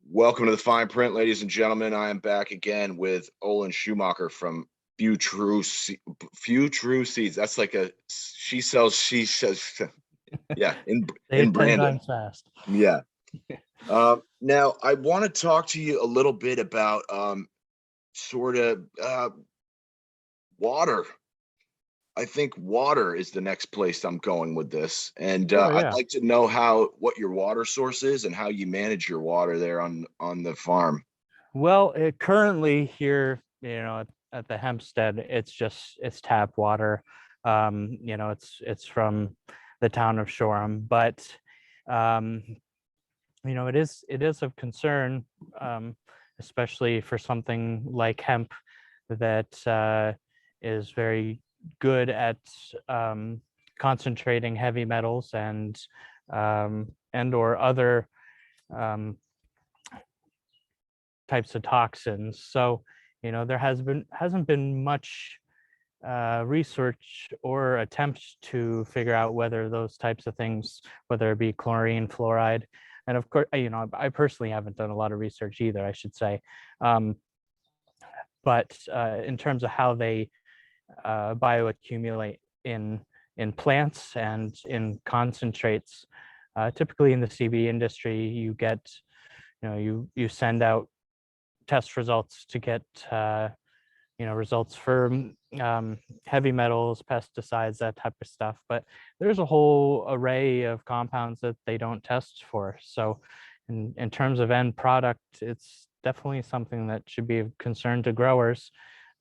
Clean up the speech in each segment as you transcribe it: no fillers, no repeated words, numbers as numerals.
Welcome to the Fine Print, ladies and gentlemen. I am back again with Olin Schumacher from Few True Seeds. That's like a she sells. She says, yeah, Say in it 10 Brandon. times fast. Yeah. Now I want to talk to you a little bit about sort of water. I think water is the next place I'm going with this, and Sure, I'd yeah. like to know what your water source is and how you manage your water there on the farm. Well, currently here, at the Hempstead, it's tap water. It's from the town of Shoreham, but um, it is of concern, especially for something like hemp that is very good at concentrating heavy metals and or other um, types of toxins. So, there hasn't been much research or attempts to figure out whether those types of things, whether it be chlorine, fluoride, and of course, I personally haven't done a lot of research either, I should say. Um, but in terms of how they bioaccumulate in plants and in concentrates, typically in the CB industry, you send out test results to get results for heavy metals, pesticides, that type of stuff. But there's a whole array of compounds that they don't test for. So in terms of end product, it's definitely something that should be of concern to growers.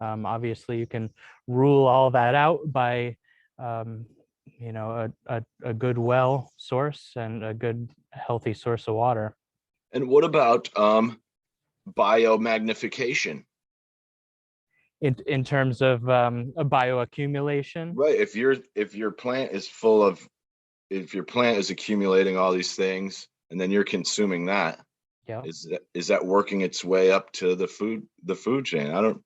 Obviously, you can rule all that out by a good well source and a good healthy source of water. And what about biomagnification? In terms of a bioaccumulation. Right. If your plant is full of if your plant is accumulating all these things and then you're consuming that, Yeah. is that working its way up to the food chain? I don't.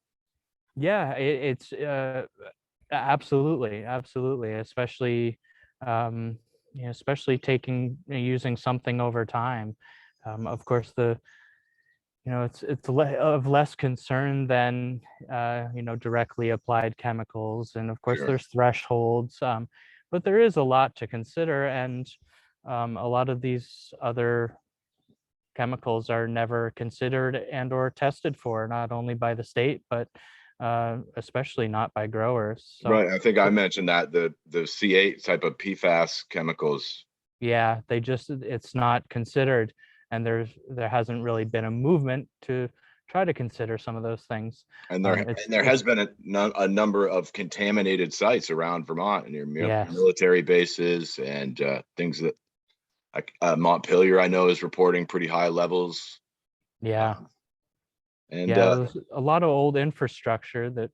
Yeah, it's absolutely, especially especially using something over time. Of course, it's of less concern than directly applied chemicals, and of course Sure. there's thresholds, but there is a lot to consider, and a lot of these other chemicals are never considered and or tested for, not only by the state, but especially not by growers. So Right. I think I mentioned that the C8 type of PFAS chemicals. yeah, it's not considered, and there hasn't really been a movement to try to consider some of those things. And there has It's been a number of contaminated sites around Vermont near Yes, military bases and things that like Montpelier, I know, is reporting pretty high levels. yeah, Um, and yeah. There's a lot of old infrastructure that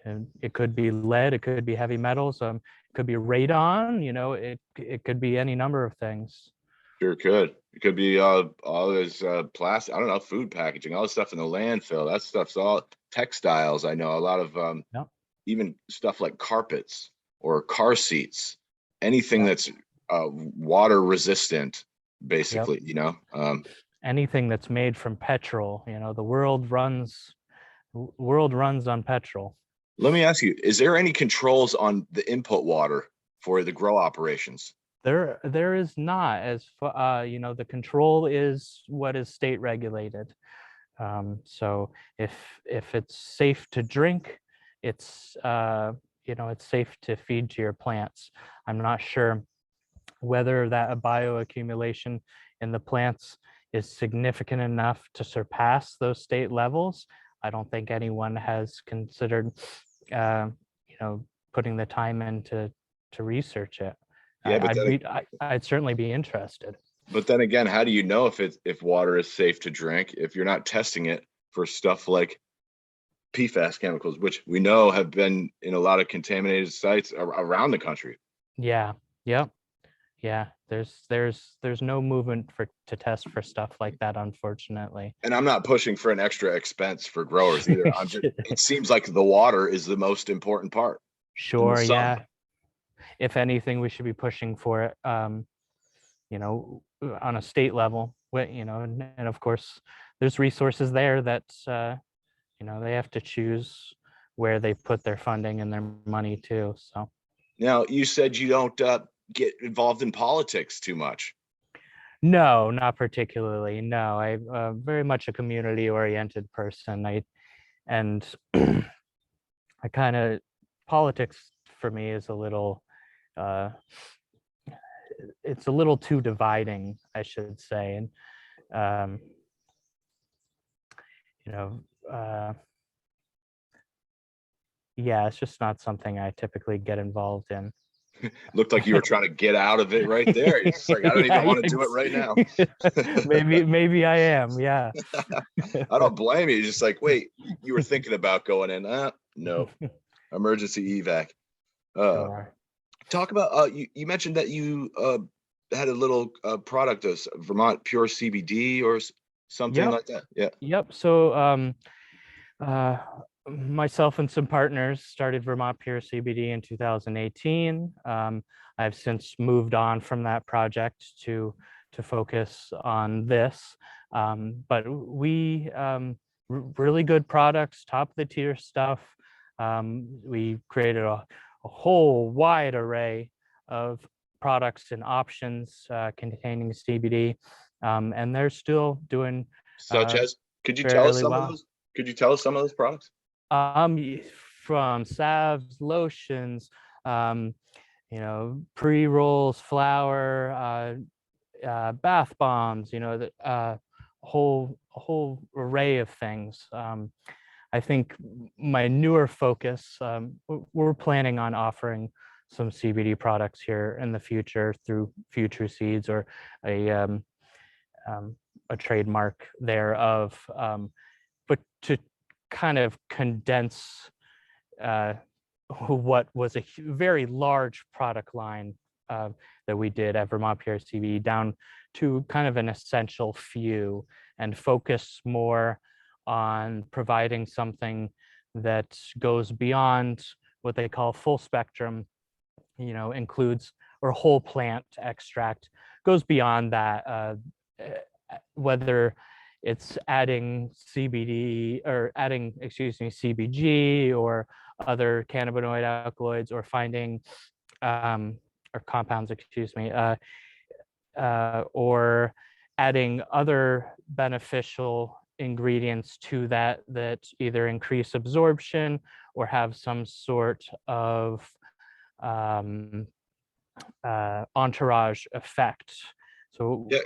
and it could be lead, it could be heavy metals, it could be radon. It could be any number of things. sure could. It could be all this plastic. I don't know, food packaging, all this stuff in the landfill. That stuff's all textiles. I know a lot of Yeah, even stuff like carpets or car seats, anything yeah, that's water resistant, yep. basically. Anything that's made from petrol. The world runs on petrol. Let me ask you: is there any controls on the input water for the grow operations? There is not, the control is what is state regulated. So if it's safe to drink, it's safe to feed to your plants. I'm not sure whether that bioaccumulation in the plants is significant enough to surpass those state levels. I don't think anyone has considered, uh, putting the time in to research it. Yeah, I'd certainly be interested. but then again, how do you know if water is safe to drink if you're not testing it for stuff like PFAS chemicals, which we know have been in a lot of contaminated sites around the country? Yeah. Yep. Yeah. There's no movement to test for stuff like that, unfortunately. And I'm not pushing for an extra expense for growers either. It seems like the water is the most important part in the Sure. sun. Yeah. If anything, we should be pushing for it. on a state level, and of course, there's resources there that they have to choose where they put their funding and their money too. So Now, you said you don't get involved in politics too much. no, not particularly. No, I'm very much a community-oriented person. And I kind of politics for me is a little uh, it's a little too dividing, I should say. And um, you know, uh, yeah, it's just not something I typically get involved in. Looked like you were trying to get out of it right there. It's just like, I don't even Yeah, want to do it right now. maybe I am. Yeah. I don't blame you. It's just like, wait, you were thinking about going in. No, emergency evac. Sure. Talk about you mentioned that you had a little product of Vermont Pure CBD or something Yep. like that. Yeah. Yep. So uh, myself and some partners started Vermont Pure CBD in 2018. I've since moved on from that project to focus on this. But we really good products, top of the tier stuff. We created a whole wide array of products and options containing CBD, and they're still doing Such as, could you tell us fairly some of well. those? Could you tell us some of those products? From salves, lotions, pre-rolls, flour, bath bombs, the whole array of things. I think my newer focus, we're planning on offering some CBD products here in the future through Future Seeds or a a trademark thereof, but to kind of condense uh, what was a very large product line that we did at Vermont PRCB down to kind of an essential few and focus more on providing something that goes beyond what they call full spectrum, includes or whole plant extract, goes beyond that, whether it's adding CBD or adding, CBG or other cannabinoid alkaloids or finding or compounds, or adding other beneficial ingredients to that either increase absorption or have some sort of entourage effect. So Yeah,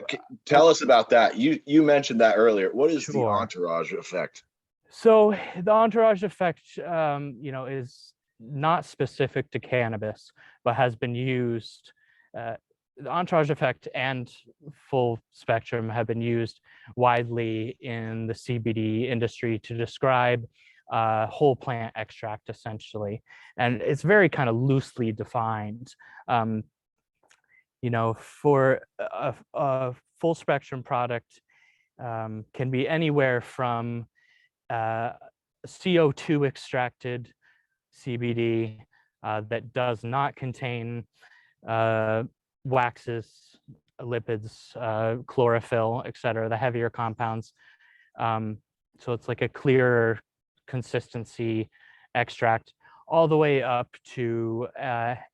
tell us about that. You mentioned that earlier. What is the sure. entourage effect? So the entourage effect, is not specific to cannabis, but has been used. The entourage effect and full spectrum have been used widely in the CBD industry to describe whole plant extract, essentially, and it's very kind of loosely defined. For a full spectrum product, can be anywhere from CO2 extracted CBD that does not contain waxes, lipids, chlorophyll, etc., the heavier compounds. So it's like a clearer consistency extract, all the way up to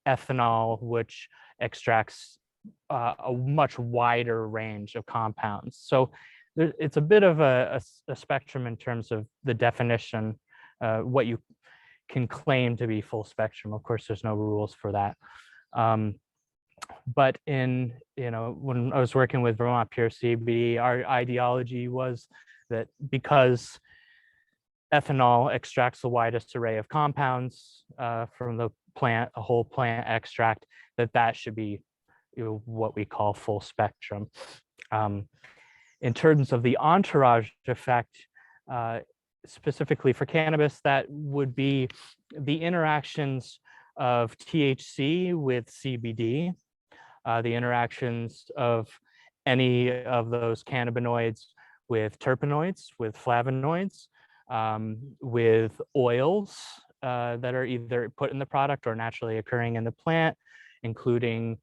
ethanol, which extracts a much wider range of compounds. So it's a bit of a spectrum in terms of the definition, what you can claim to be full spectrum. Of course, there's no rules for that. But when I was working with Vermont Pure CBD, our ideology was that because ethanol extracts the widest array of compounds from the plant, a whole plant extract, that should be what we call full spectrum. In terms of the entourage effect, specifically for cannabis, that would be the interactions of THC with CBD, the interactions of any of those cannabinoids with terpenoids, with flavonoids, with oils that are either put in the product or naturally occurring in the plant, including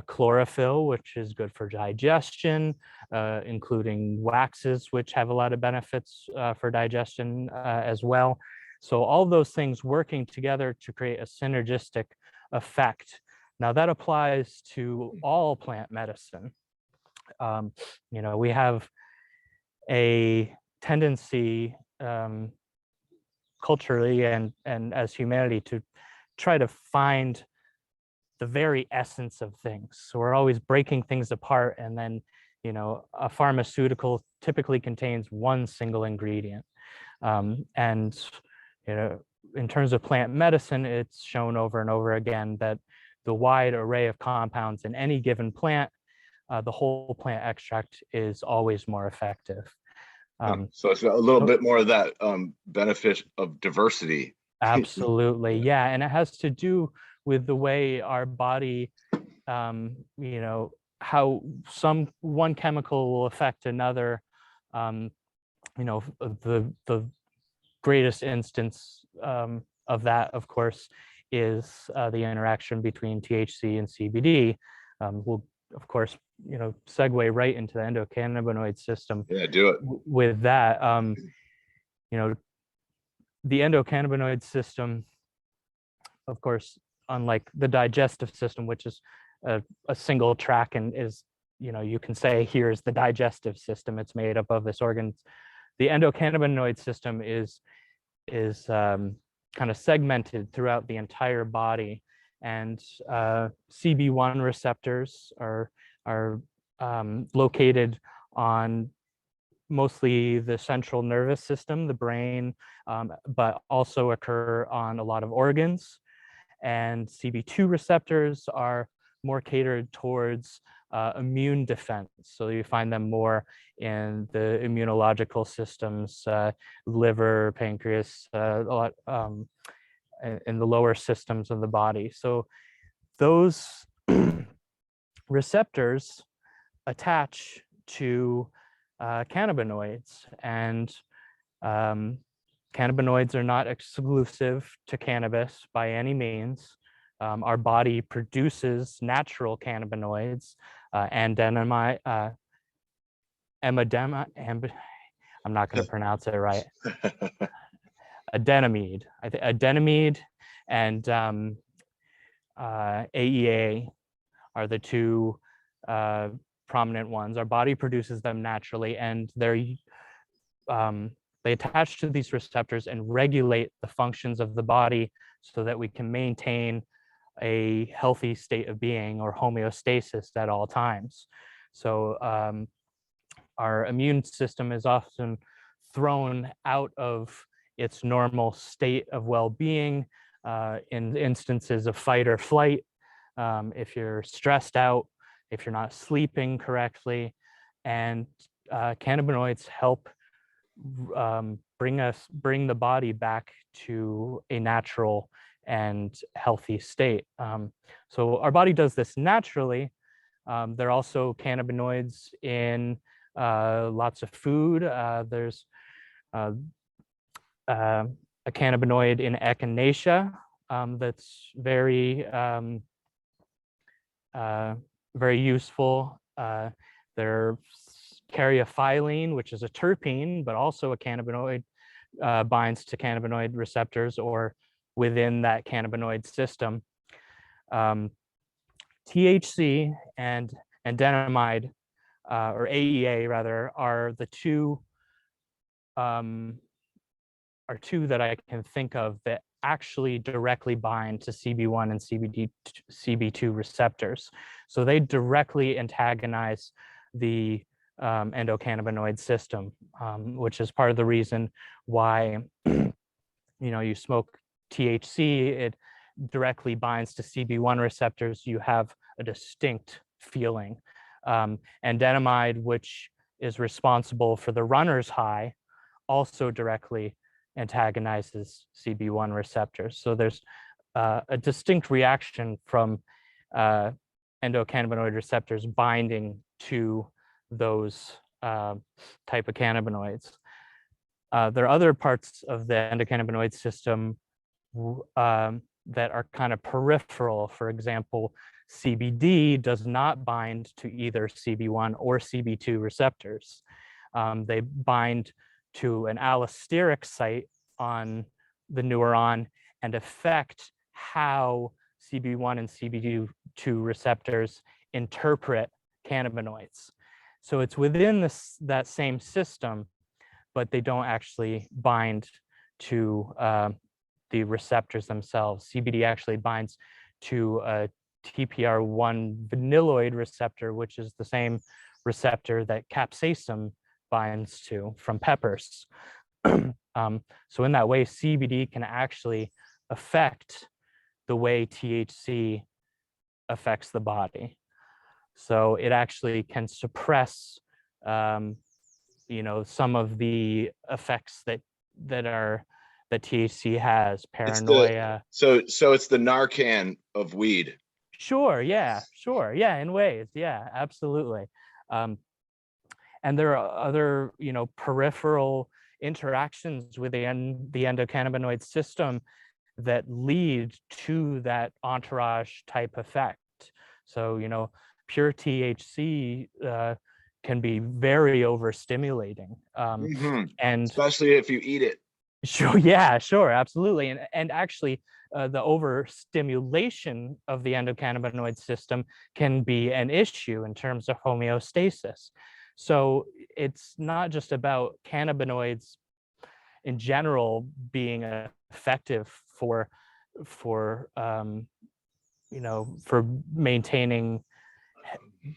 chlorophyll, which is good for digestion, including waxes, which have a lot of benefits for digestion as well. So all those things working together to create a synergistic effect. Now that applies to all plant medicine. We have a tendency culturally and as humanity to try to find the very essence of things. So we're always breaking things apart, and then a pharmaceutical typically contains one single ingredient. And in terms of plant medicine, it's shown over and over again that the wide array of compounds in any given plant, the whole plant extract is always more effective. So it's a little bit more of that benefit of diversity. Absolutely, yeah, and it has to do with the way our body, how one chemical will affect another. The greatest instance of that, of course, is the interaction between THC and CBD. We'll, of course, segue right into the endocannabinoid system. Yeah, do it. With that, the endocannabinoid system, of course, unlike the digestive system, which is a single track and is, you can say, here's the digestive system, it's made up of this organ. The endocannabinoid system is kind of segmented throughout the entire body, and CB1 receptors are located on mostly the central nervous system, the brain, but also occur on a lot of organs. And CB2 receptors are more catered towards immune defense. So you find them more in the immunological systems, liver, pancreas, a lot in the lower systems of the body. So those receptors attach to cannabinoids, and cannabinoids are not exclusive to cannabis by any means. Our body produces natural cannabinoids, I'm not going to pronounce it right. Adenamide, adenamide and AEA are the two prominent ones. Our body produces them naturally, and they attach to these receptors and regulate the functions of the body so that we can maintain a healthy state of being, or homeostasis, at all times. So our immune system is often thrown out of its normal state of well-being in instances of fight or flight, if you're stressed out, if you're not sleeping correctly. And cannabinoids help bring the body back to a natural and healthy state. So our body does this naturally. There are also cannabinoids in lots of food. There's a cannabinoid in echinacea that's very very useful. There's caryophyllene, which is a terpene, but also a cannabinoid, binds to cannabinoid receptors or within that cannabinoid system. THC and anandamide, or AEA rather, are the two that I can think of that actually directly bind to CB1 and CB2 receptors. So they directly antagonize the endocannabinoid system, which is part of the reason why you smoke THC, it directly binds to CB1 receptors. You have a distinct feeling. Anandamide, which is responsible for the runner's high, also directly antagonizes CB1 receptors. So there's a distinct reaction from endocannabinoid receptors binding to those type of cannabinoids. There are other parts of the endocannabinoid system that are kind of peripheral. For example, CBD does not bind to either CB1 or CB2 receptors. They bind to an allosteric site on the neuron and affect how CB1 and CB2 receptors interpret cannabinoids. So it's within that same system, but they don't actually bind to the receptors themselves. CBD actually binds to a TPR1 vanilloid receptor, which is the same receptor that capsaicin binds to from peppers. So in that way, CBD can actually affect the way THC affects the body. So it actually can suppress, some of the effects that THC has, paranoia. So it's the Narcan of weed. Sure, yeah, in ways, yeah, absolutely. And there are other, peripheral interactions within the endocannabinoid system that lead to that entourage type effect. So, pure THC can be very overstimulating. And especially if you eat it. Sure, yeah, sure, absolutely. And actually, the overstimulation of the endocannabinoid system can be an issue in terms of homeostasis. So it's not just about cannabinoids in general being effective for maintaining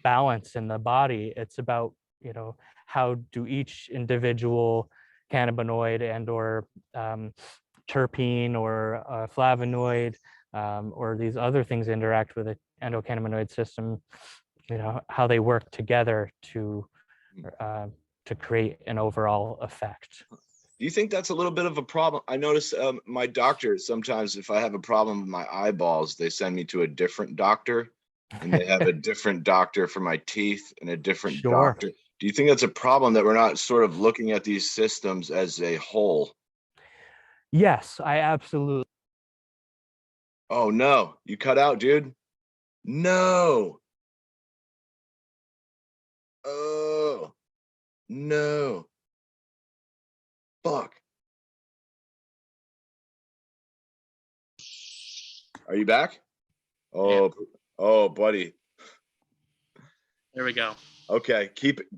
balance in the body. It's about, how do each individual cannabinoid and or terpene or flavonoid or these other things interact with the endocannabinoid system, how they work together to create an overall effect. Do you think that's a little bit of a problem? I notice my doctor, sometimes if I have a problem with my eyeballs, they send me to a different doctor, and they have a different doctor for my teeth and a different doctor. Do you think that's a problem, that we're not sort of looking at these systems as a whole? Yes, I absolutely. Oh no, you cut out, dude. No. Oh no. Fuck. Are you back? Oh, yeah. Oh, buddy. There we go. Okay, keep it.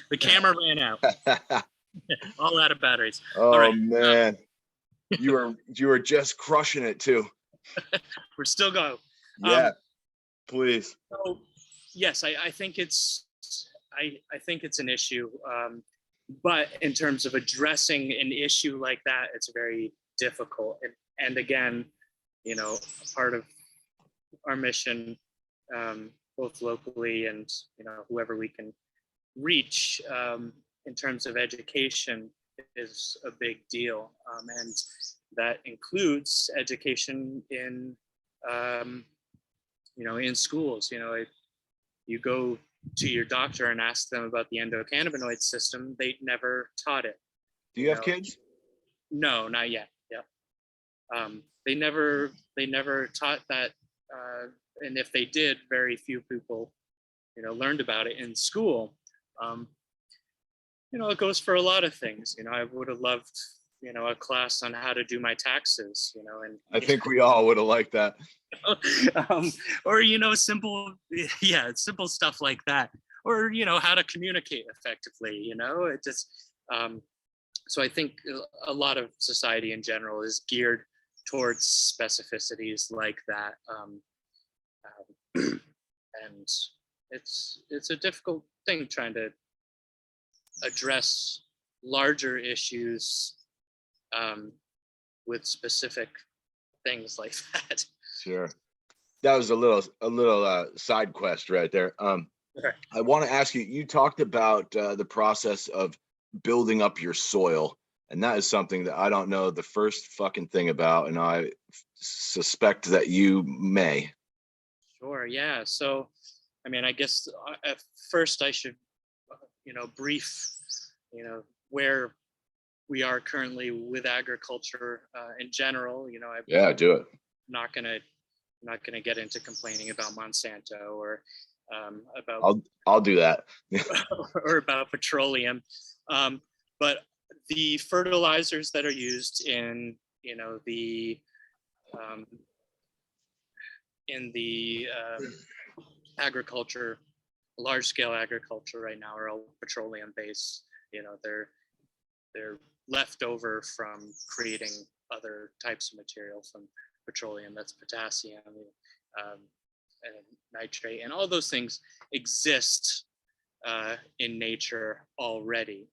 The camera ran out. All out of batteries. Oh, all right. Man. You were just crushing it too. We're still going. Yeah, please. So, yes, I think it's an issue. But in terms of addressing an issue like that, it's very difficult. And again, part of our mission, both locally and whoever we can reach in terms of education is a big deal, and that includes education in in schools. You go to your doctor and ask them about the endocannabinoid system, they never taught it. Do you have kids? No, not yet. Yeah. They never taught that, and if they did, very few people learned about it in school. It goes for a lot of things. I would have loved a class on how to do my taxes, and I think we all would have liked that. Or simple stuff like that, or how to communicate effectively. It just so I think a lot of society in general is geared towards specificities like that, and it's a difficult thing trying to address larger issues with specific things like that. Sure. That was a little side quest right there. Sure. I want to ask you, you talked about the process of building up your soil, and that is something that I don't know the first fucking thing about, and I suspect that you may. Sure, yeah. So, I guess at first I should, brief, where we are currently with agriculture in general. Do it. Not going to, not going to get into complaining about Monsanto or about I'll do that. or about petroleum, but the fertilizers that are used in the agriculture, large scale agriculture right now are all petroleum based. They're left over from creating other types of material from petroleum. That's potassium and nitrate, and all those things exist in nature already.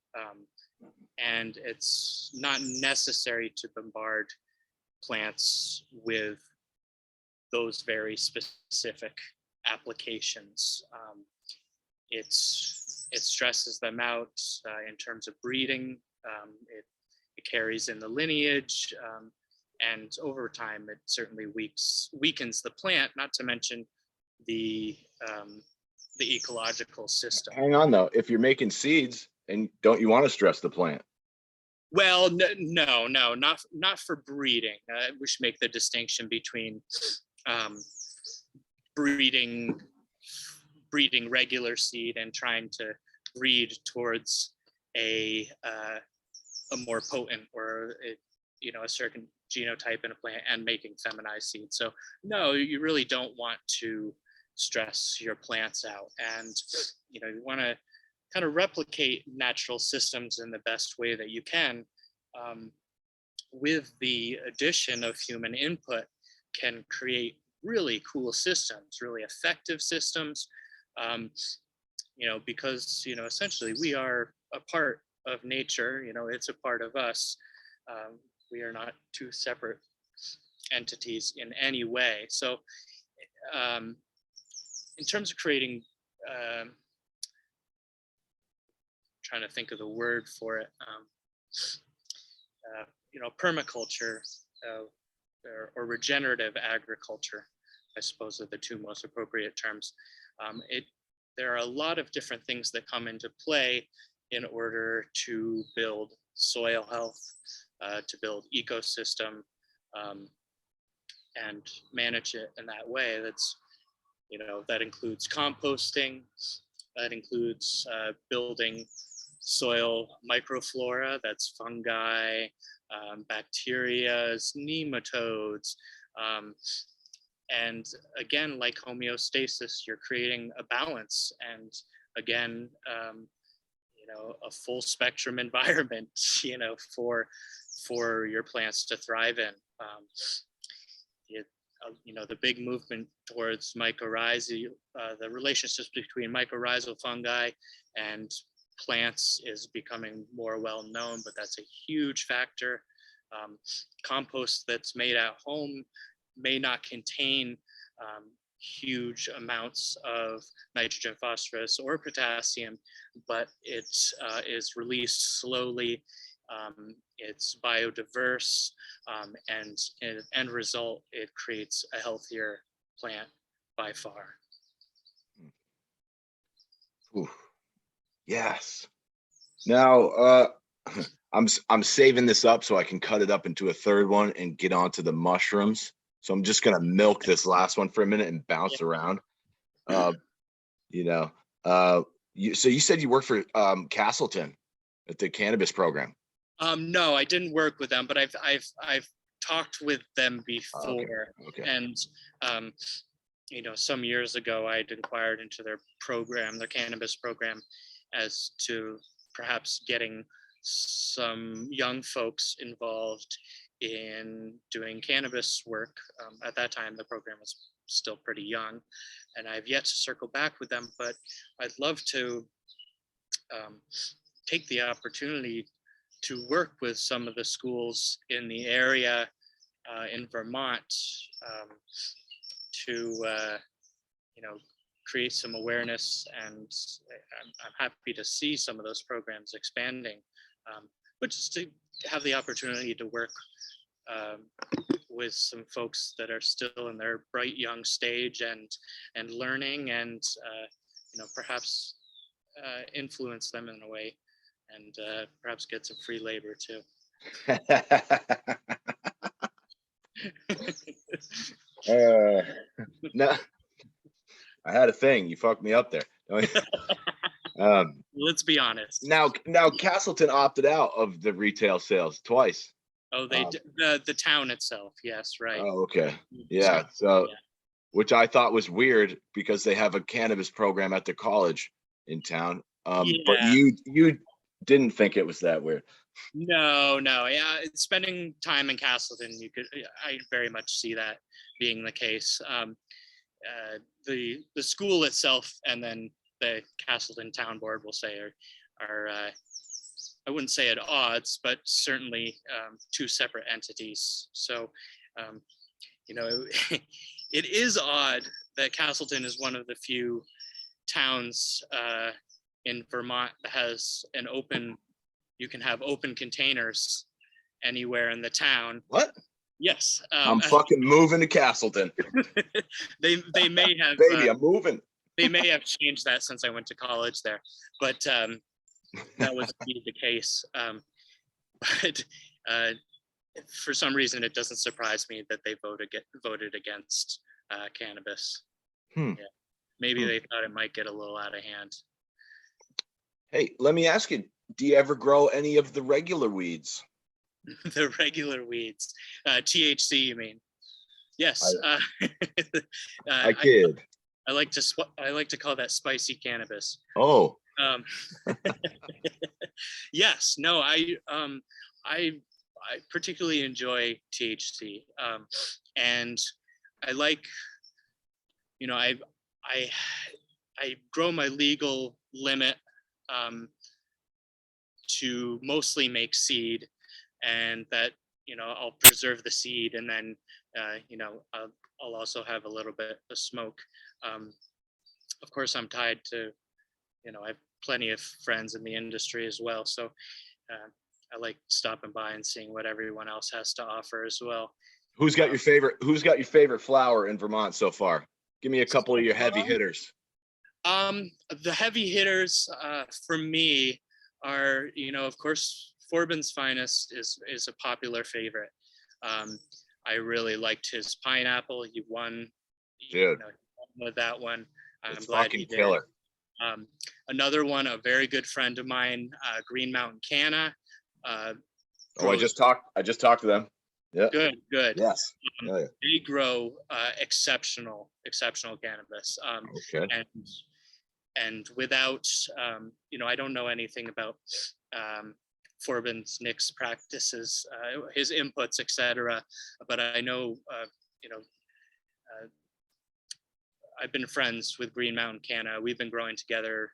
And it's not necessary to bombard plants with those very specific applications. It stresses them out in terms of breeding. It carries in the lineage, and over time, it certainly weakens the plant. Not to mention the ecological system. Hang on though, if you're making seeds, and don't you want to stress the plant? Well, no, not for breeding. We should make the distinction between breeding regular seed and trying to breed towards a more potent or a certain genotype in a plant and making feminized seeds. So no, you really don't want to stress your plants out, and you want to kind of replicate natural systems in the best way that you can. With the addition of human input, can create really cool systems, really effective systems, because essentially we are a part of nature. It's a part of us. We are not two separate entities in any way. So in terms of creating, trying to think of the word for it, permaculture or regenerative agriculture, I suppose, are the two most appropriate terms. There are a lot of different things that come into play in order to build soil health, to build ecosystem, and manage it in that way. That includes composting, that includes building soil microflora, that's fungi, bacteria, nematodes, and again, like homeostasis, you're creating a balance, and again, a full spectrum environment, for your plants to thrive in. The big movement towards mycorrhizal, the relationships between mycorrhizal fungi and plants is becoming more well known, but that's a huge factor. Compost that's made at home may not contain huge amounts of nitrogen, phosphorus, or potassium, but it is released slowly. It's biodiverse, and in end result, it creates a healthier plant by far. Ooh. Yes. Now, I'm saving this up so I can cut it up into a third one and get onto the mushrooms. So I'm just gonna milk this last one for a minute and bounce around. So you said you work for Castleton at the cannabis program. No, I didn't work with them, but I've talked with them before. Okay. And some years ago, I'd inquired into their program, their cannabis program, as to perhaps getting some young folks involved in doing cannabis work. At that time, the program was still pretty young, and I've yet to circle back with them, but I'd love to take the opportunity to work with some of the schools in the area in Vermont to create some awareness, and I'm happy to see some of those programs expanding, but just to have the opportunity to work with some folks that are still in their bright young stage and learning, and perhaps influence them in a way, and perhaps get some free labor too. No, I had a thing. You fucked me up there. Let's be honest. Now Castleton opted out of the retail sales twice. Oh, the town itself. Yes, right. Oh, okay. Yeah. So, yeah. which I thought was weird because they have a cannabis program at the college in town. But Yeah. you didn't think it was that weird. No. Yeah, spending time in Castleton, I very much see that being the case. The school itself and then the Castleton Town Board will say are I wouldn't say at odds, but certainly two separate entities. So, it is odd that Castleton is one of the few towns in Vermont that has you can have open containers anywhere in the town. What? Yes. I'm fucking moving to Castleton. They may have baby, I'm moving. They may have changed that since I went to college there, but that was indeed the case. But for some reason, it doesn't surprise me that they voted against cannabis. Yeah. Maybe they thought it might get a little out of hand. Hey, let me ask you, do you ever grow any of the regular weeds? The regular weeds, THC, you mean? Yes. I kid. I like to call that spicy cannabis. Oh. Yes. No. I particularly enjoy THC, and I like, I grow my legal limit to mostly make seed, and that I'll preserve the seed, and then I'll also have a little bit of smoke. Of course, I'm tied to, I have plenty of friends in the industry as well, so I like stopping by and seeing what everyone else has to offer as well. Who's got your favorite flower in Vermont so far? Give me a couple of your heavy hitters. The heavy hitters for me are, of course, Forbin's Finest is a popular favorite. I really liked his pineapple. He won, with that one. I'm glad he did. Killer. Another one, a very good friend of mine, Green Mountain Canna. I just talked to them. Yeah. Good. Yes. They grow exceptional cannabis. Okay. And without, I don't know anything about Forbin's Nick's practices, his inputs, etc. But I know, I've been friends with Green Mountain Canna. We've been growing together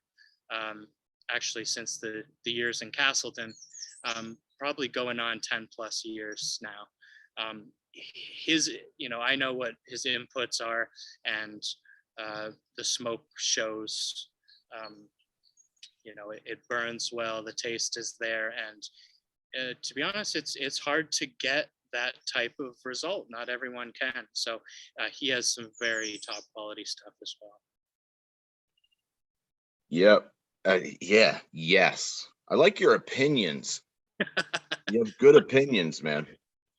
actually since the years in Castleton, probably going on 10 plus years now. I know what his inputs are, and the smoke shows, it burns well, the taste is there, and to be honest, it's hard to get that type of result. Not everyone can. So he has some very top quality stuff as well. Yep. Yes. I like your opinions. You have good opinions, man.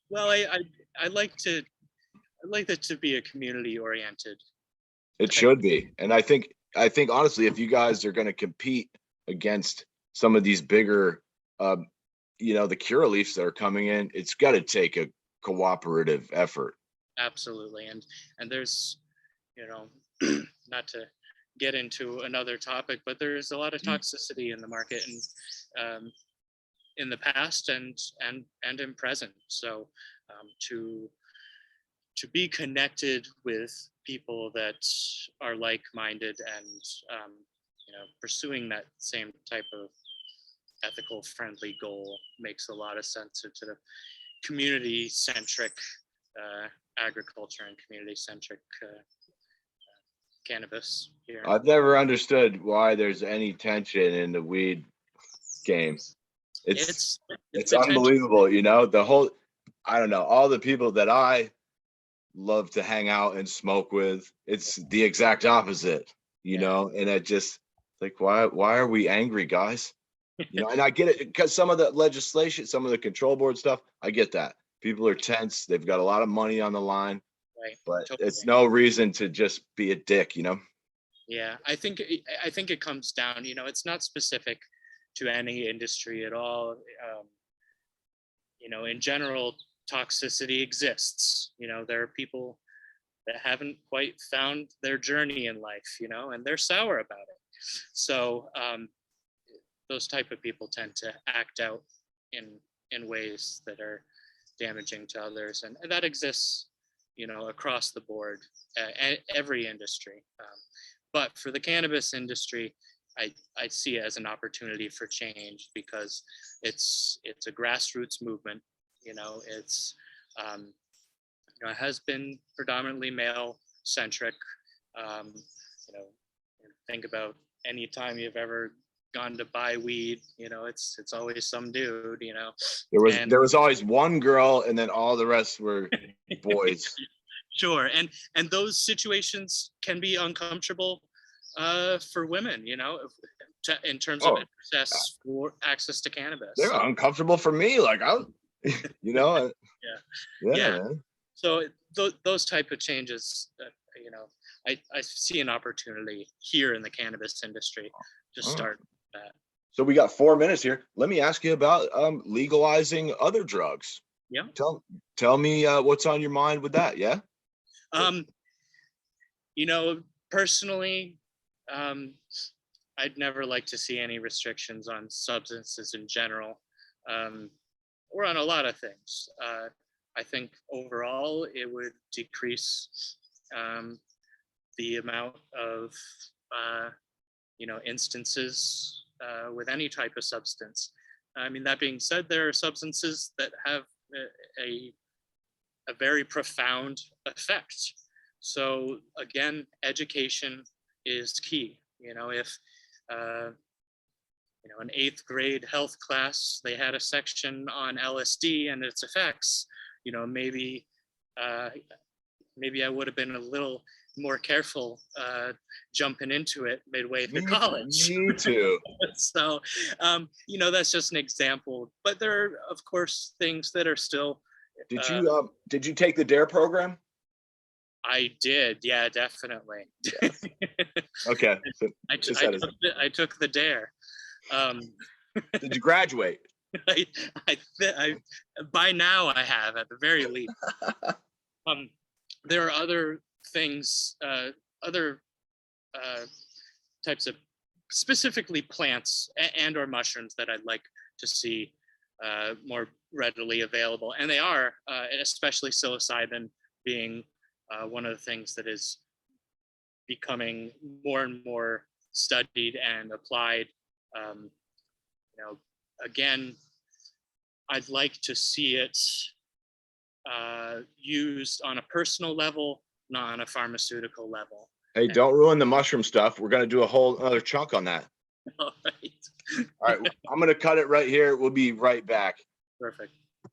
Well, I like that to be a community oriented. It should be. And I think honestly, if you guys are going to compete against some of these bigger, the Curaleafs that are coming in, it's got to take a cooperative effort. Absolutely. And there's, not to get into another topic, but there's a lot of toxicity in the market, and in the past and in present. So to be connected with people that are like-minded and pursuing that same type of ethical, friendly goal makes a lot of sense. It's a community-centric agriculture and community-centric cannabis here. I've never understood why there's any tension in the weed game. It's unbelievable, the whole, I don't know, all the people that I love to hang out and smoke with, it's the exact opposite, and it just like, why are we angry, guys? And I get it, because some of the legislation, some of the control board stuff, I get that. People are tense, they've got a lot of money on the line, Right. but Totally. it's no reason to just be a dick, you know? Yeah, I think it comes down, it's not specific to any industry at all. In general, toxicity exists. There are people that haven't quite found their journey in life, and they're sour about it. So those type of people tend to act out in ways that are damaging to others, and that exists, across the board, every industry. But for the cannabis industry, I see it as an opportunity for change, because it's a grassroots movement. It's it has been predominantly male centric. Think about any time you've ever gone to buy weed, it's always some dude. There was always one girl, and then all the rest were boys. Sure, and those situations can be uncomfortable for women, in terms of access to cannabis. They're uncomfortable for me. Like Yeah. yeah, man. So those type of changes, I see an opportunity here in the cannabis industry to start that. So we got 4 minutes here. Let me ask you about legalizing other drugs. Yeah. Tell me what's on your mind with that. Yeah. Personally, I'd never like to see any restrictions on substances in general, or on a lot of things. I think overall it would decrease the amount of instances with any type of substance. I mean, that being said, there are substances that have a very profound effect. So again, education is key. If an 8th grade health class, they had a section on LSD and its effects, maybe I would have been a little more careful jumping into it midway through college. Me too. So, that's just an example. But there are, of course, things that are still. Did you take the DARE program? I did, yeah, definitely. Yes. Okay. So I took the DARE. Did you graduate? I by now I have, at the very least. There are other things, other types of specifically plants and or mushrooms that I'd like to see more readily available, and they are, especially psilocybin being one of the things that is becoming more and more studied and applied. Again, I'd like to see it used on a personal level, not on a pharmaceutical level. Hey, don't ruin the mushroom stuff. We're going to do a whole other chunk on that. All right. All right. I'm going to cut it right here. We'll be right back. Perfect.